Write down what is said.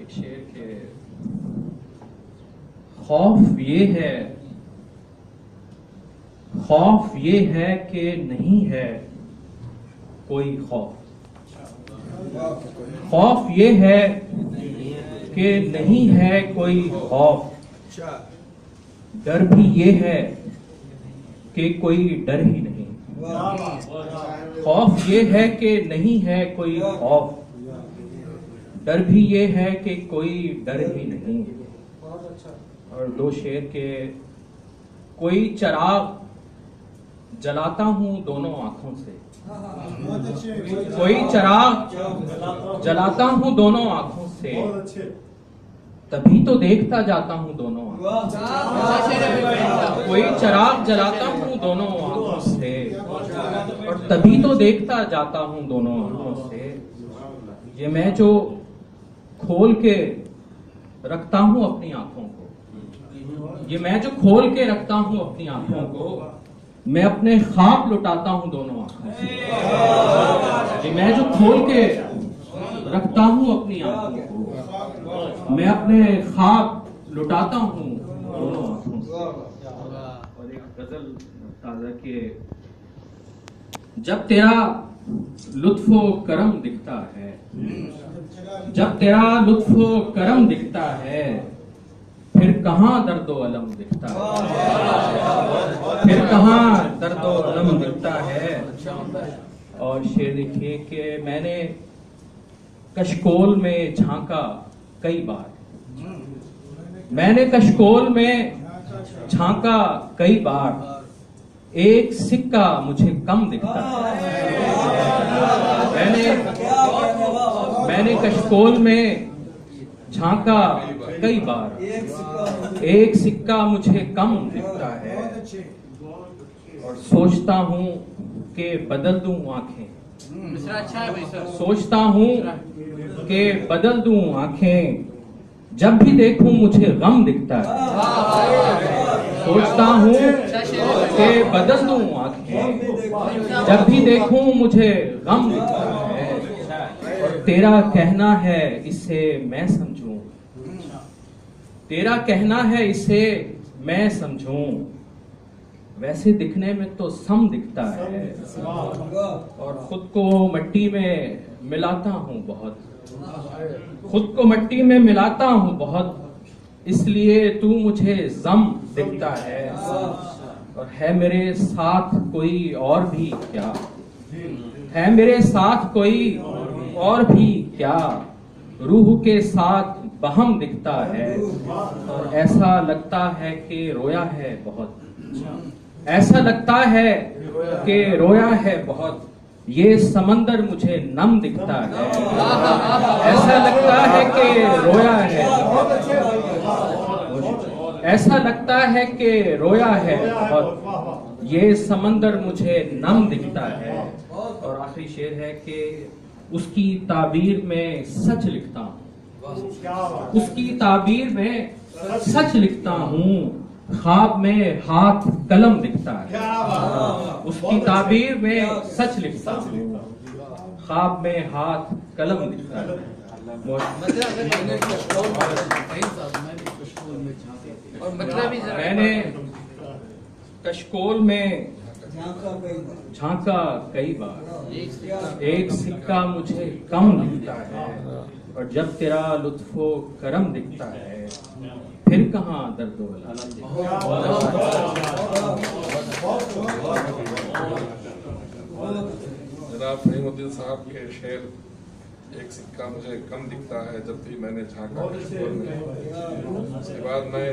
एक शेर के खौफ ये है कि नहीं है कोई खौफ ये है कि नहीं है कोई खौफ, डर भी ये है कि कोई डर ही नहीं। खौफ ये है कि नहीं है कोई खौफ, डर भी ये है कि कोई डर ही नहीं। और दो शेर के कोई चिराग जलाता हूं दोनों आंखों से, कोई चिराग जलाता हूं दोनों आंखों से, तभी तो देखता जाता हूं दोनों आंखों से। कोई चिराग जलाता हूं दोनों आंखों से और तभी तो देखता जाता हूं दोनों आंखों से। ये मैं जो खोल के रखता हूं अपनी आंखों को, ये मैं जो खोल के रखता हूं अपनी आंखों को, मैं अपने ख्वाब लुटाता हूं दोनों आंखों से। ये मैं जो खोल के रखता हूं अपनी आंखों को, मैं अपने ख्वाब लुटाता हूं दोनों आंखों से। और एक गजल ताजा के जब तेरा लुत्फो करम दिखता है, जब तेरा लुत्फो करम दिखता है, फिर कहां दर्दो अलम दिखता है, फिर कहां दर्दो अलम दिखता है। और शेर देखिए कि मैंने कशकोल में झांका कई बार, मैंने कशकोल में झांका कई बार, एक सिक्का मुझे कम दिखता है। मैंने कशकोल में झांका कई बार, एक सिक्का मुझे कम दिखता है। और सोचता हूं कि बदल दूं आंखें, सोचता हूं कि बदल दूं आंखें, जब भी देखूं मुझे गम दिखता है। सोचता हूं कि बदल दूं आंखें, जब भी देखूं मुझे गम दिखता है। और तेरा कहना है इसे मैं समझूं, तेरा कहना है इसे मैं समझूं, वैसे दिखने में तो सम दिखता है। और खुद को मट्टी में मिलाता हूं बहुत, खुद को मट्टी में मिलाता हूं बहुत, इसलिए तू मुझे जम दिखता है। और है मेरे साथ कोई और भी क्या, है मेरे साथ कोई और भी क्या, रूह के साथ बहम दिखता है। और ऐसा लगता है कि रोया है बहुत, ऐसा लगता है कि रोया है बहुत, ये समंदर मुझे नम दिखता है। ऐसा लगता है कि रोया है, ऐसा लगता है कि रोया है बहुत, ये समंदर मुझे नम दिखता है। और आखिरी शेर है कि उसकी ताबीर में सच लिखता हूँ, उसकी ताबीर में सच लिखता हूँ, ख्वाब में हाथ कलम दिखता है। उसकी ताबीर में सच लिखता हूँ, ख्वाब में हाथ कलम दिखता है। मैंने कशकोल में झांका कई बार, एक सिक्का मुझे कम दिखता है। और जब तेरा लुत्फो करम दिखता है, फिर कहां दर्दो अलम। जनाब फहीमुद्दीन साहब के शेर एक सिक्का मुझे कम दिखता है, जब भी मैंने झांका कशकोल में। उसके बाद मैं